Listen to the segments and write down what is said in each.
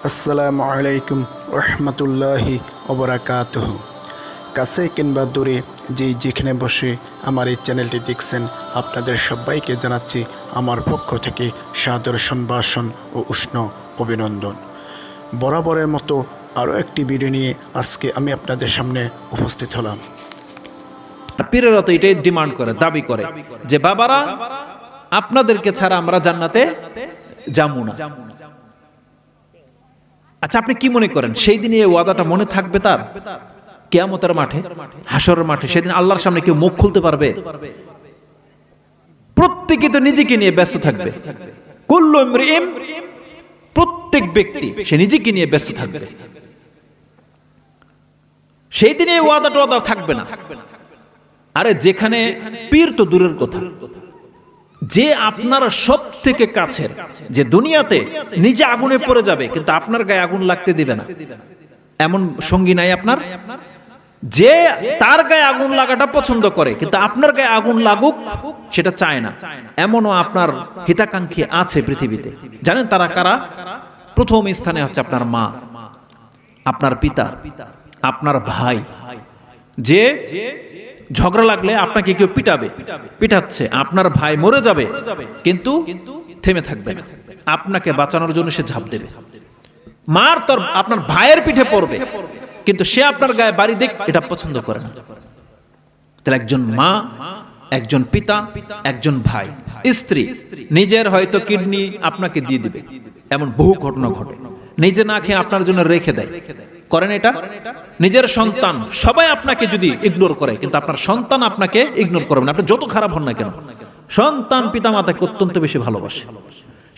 আসসালামু আলাইকুম রহমতুল্লাহি ওবরাকাতুহু। কাছে কিংবা দূরে যেখানে বসে আমার এই চ্যানেলটি দেখছেন, আপনাদের সবাইকে জানাচ্ছি আমার পক্ষ থেকে সাদর সম্ভাষণ ও উষ্ণ অভিনন্দন। বরাবরের মতো আরও একটি ভিডিও নিয়ে আজকে আমি আপনাদের সামনে উপস্থিত হলাম। পীরেরা তো এটাই ডিমান্ড করে, দাবি করে যে বাবারা আপনাদেরকে ছাড়া আমরা জান্নাতে যাবো না। আচ্ছা, আপনি কি মনে করেন সেই দিনে এই ওয়াদাটা মনে থাকবে তার? কিয়ামতের মাঠে, হাসরের মাঠে সেদিন আল্লাহর সামনে কেউ মুখ খুলতে পারবে? প্রত্যেকে তো নিজেকে নিয়ে ব্যস্ত থাকবে। কুল্লু ইমরিইন, প্রত্যেক ব্যক্তি সে নিজেকে নিয়ে ব্যস্ত থাকবে। সেই দিনে এই ওয়াদা থাকবে না। আরে যেখানে পীর তো দূরের কথা, যে আপনার সব থেকে কাছের, যে দুনিয়াতে নিজে আগুনে পড়ে যাবে কিন্তু আপনার গায়ে আগুন লাগতে দিবে না, এমন সঙ্গী নাই আপনার? যে তার গায়ে আগুন লাগাটা পছন্দ করে কিন্তু আপনার গায়ে আগুন লাগুক সেটা চায় না, এমনও আপনার হিতাকাঙ্ক্ষী আছে পৃথিবীতে। জানেন তারা কারা? প্রথম স্থানে হচ্ছে আপনার মা, আপনার পিতা, আপনার ভাই। যে ঝগড়া লাগলে আপনাকে কেউ পিটাচ্ছে, আপনার ভাই মরে যাবে কিন্তু থেমে থাকবে না, আপনাকে বাঁচানোর জন্য সে ঝাঁপ দেবে। মার তোর আপনার ভাইয়ের পিঠে পড়বে কিন্তু সে আপনার গায়ে বাড়ি দেখ এটা পছন্দ করে না। তাহলে একজন মা, একজন পিতা, একজন ভাই, স্ত্রী নিজের হয়তো কিডনি আপনাকে দিয়ে দিবে, এমন বহু ঘটনা ঘটে। নিজে না খেয়ে আপনার জন্য রেখে দেয়, করেন এটা? নিজের সন্তান সবাই আপনাকে যদি ইগনোর করে কিন্তু আপনার সন্তান আপনাকে ইগনোর করবে না, আপনি যত খারাপ হন না কেন। সন্তান পিতা মাতাকে অত্যন্ত বেশি ভালোবাসে,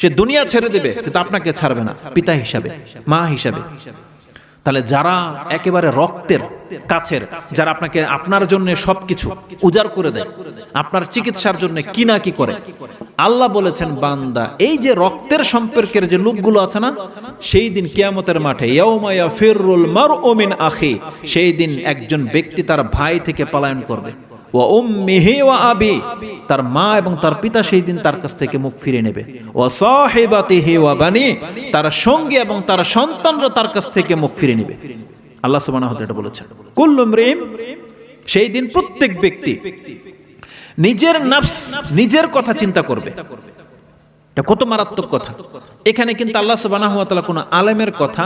সে দুনিয়া ছেড়ে দেবে কিন্তু আপনাকে ছাড়বে না, পিতা হিসাবে, মা হিসাবে। তাহলে যারা একেবারে রক্তের কাছের, যারা আপনাকে আপনার জন্য সবকিছু উজাড় করে দেয়, আপনার চিকিৎসার জন্য কি না কি করে, আল্লাহ বলেছেন বান্দা এই যে রক্তের সম্পর্কের যে লোকগুলো আছে না, সেই দিন কিয়ামতের মাঠে ইয়াউমা ইয়াফিরুল মারউ মিন আখি, সেই দিন একজন ব্যক্তি তার ভাই থেকে পলায়ন করবে। ওয়া উম্মিহি ওয়া আবি, তার মা এবং তার পিতা সেই দিন তার কাছ থেকে মুখ ফিরে নেবে। ওয়া সাহিবাতিহি ওয়া বানি, তার সঙ্গী এবং তার সন্তানরা তার কাছ থেকে মুখ ফিরে নেবে। আল্লাহ সুবহানাহু ওয়া তাআলা বলেছেন কুল্লু ইমরিইন, সেই দিন প্রত্যেক ব্যক্তি নিজের নফস, নিজের কথা চিন্তা করবে। এটা কত মারাত্মক কথা! এখানে কিন্তু আল্লাহ সুবহানাহু ওয়া তাআলা কোনো আলেমের কথা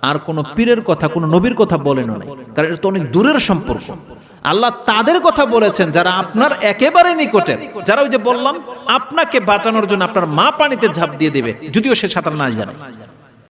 আর কোনো পীরের কথা, কোনো নবীর কথা বলেন না, কারণ এটা তো অনেক দূরের সম্পর্ক। আল্লাহ তাদের কথা বলেছেন যারা আপনার একেবারে নিকটের, যারা ওই যে বললাম আপনাকে বাঁচানোর জন্য আপনার মা পানিতে ঝাঁপ দিয়ে দেবে যদিও সে সাঁতার না জানে।